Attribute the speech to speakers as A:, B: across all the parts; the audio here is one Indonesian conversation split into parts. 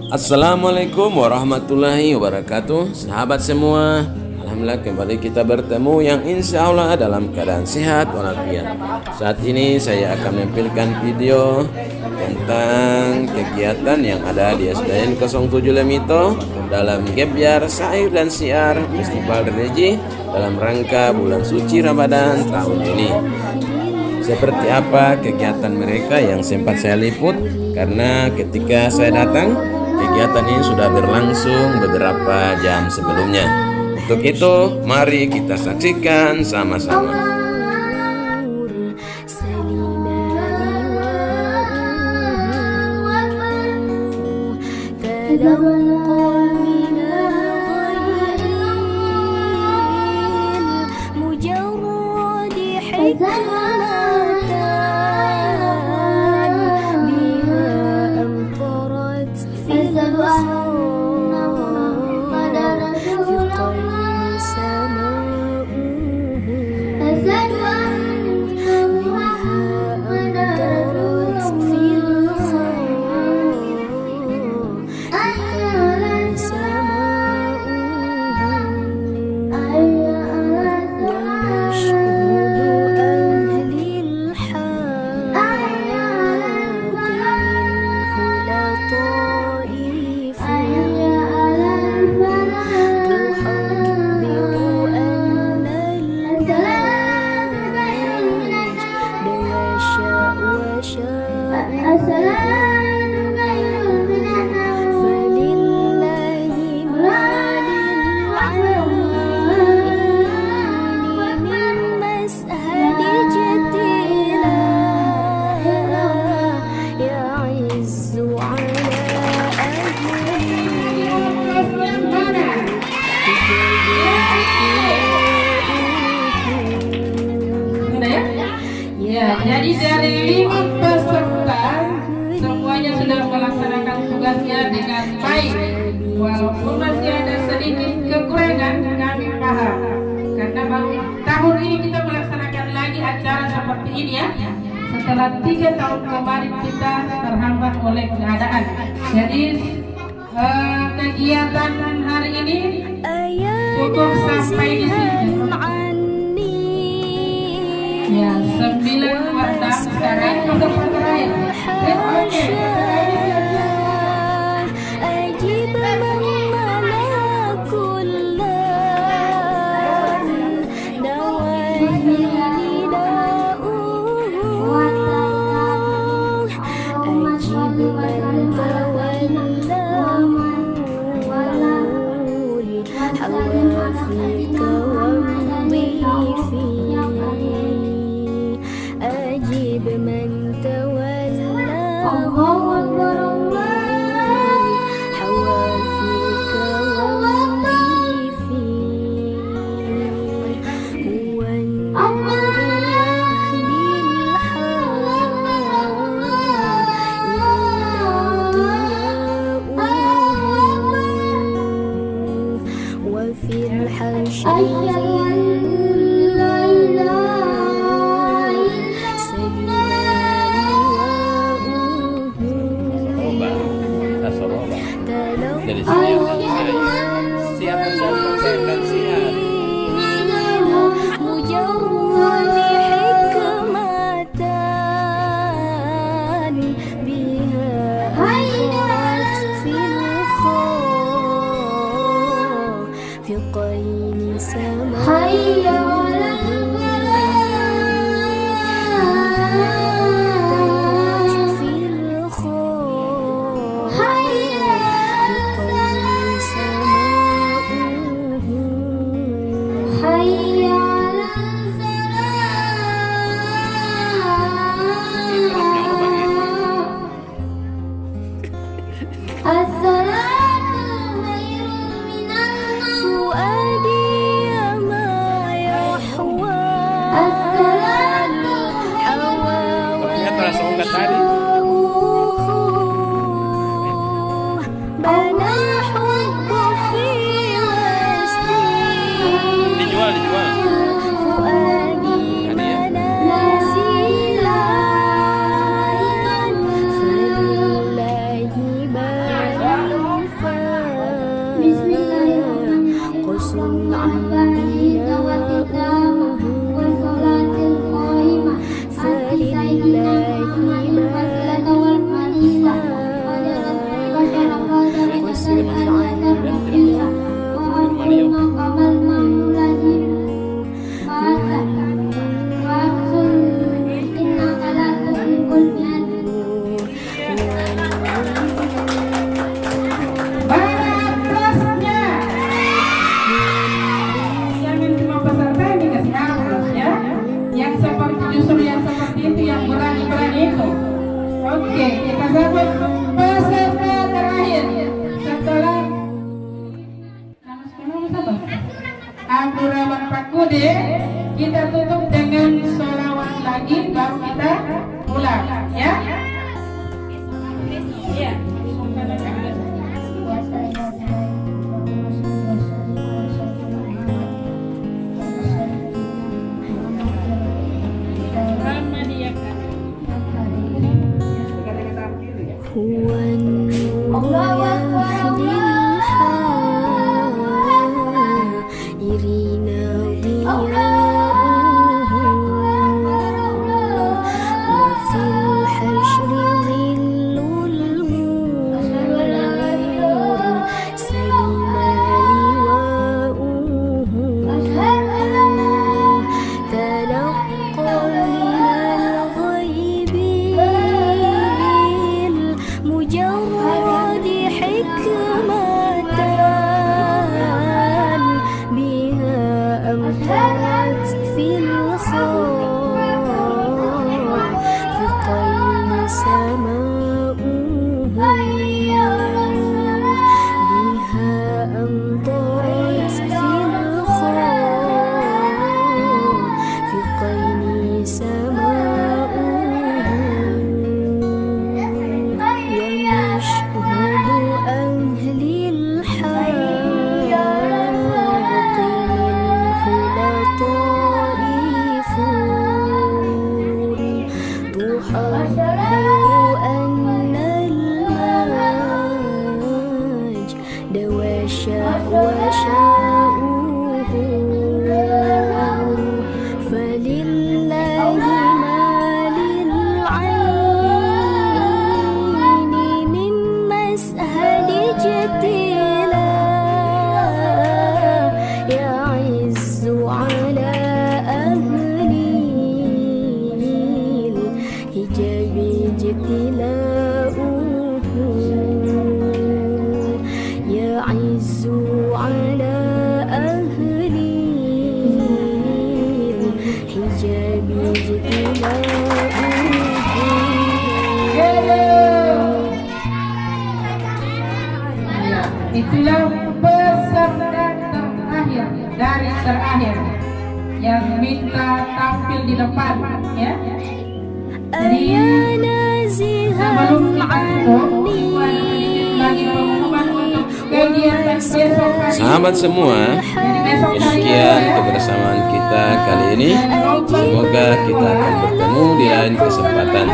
A: Assalamualaikum warahmatullahi wabarakatuh. Sahabat semua, alhamdulillah kembali kita bertemu yang insya Allah dalam keadaan sehat walafiat. Saat ini saya akan menampilkan video tentang kegiatan yang ada di SDN 07 Lemito dalam Gebyar Syair dan Syiar Festival Religi dalam rangka bulan suci Ramadan tahun ini. Seperti apa kegiatan mereka yang sempat saya liput, karena ketika saya datang kegiatan ini sudah berlangsung beberapa jam sebelumnya. Untuk itu, mari kita saksikan sama-sama.
B: Jadi dari 5 peserta semuanya sudah melaksanakan tugasnya dengan baik. Walaupun masih ada sedikit kekurangan, kami paham. Karena baru tahun ini kita melaksanakan lagi acara seperti ini ya. Setelah 3 tahun kemarin kita terhambat oleh keadaan. Jadi kegiatan hari ini cukup sampai di sini. Ya, 9 warna sekarang untuk terakhir.
A: Dari siap dan siap.
B: Oke, kita sambut peserta terakhir setelah nama sekolah apa? Abdurrahman Pakude. Kita tutup dengan sholawat lagi, baru kita pulang, ya. Iya. Itulah peserta terakhir dari terakhir yang minta tampil di depan, ya. Jadi sebelum kita tutup, lagi pengumuman untuk kegiatan besok hari.
A: Sahabat semua, sekian kebersamaan kita kali ini. Semoga kita akan bertemu di lain kesempatan.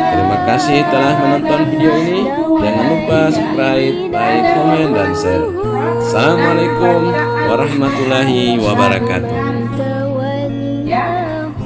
A: Terima kasih telah menonton video ini. Jangan lupa subscribe, like, komen, dan share. Assalamualaikum warahmatullahi wabarakatuh.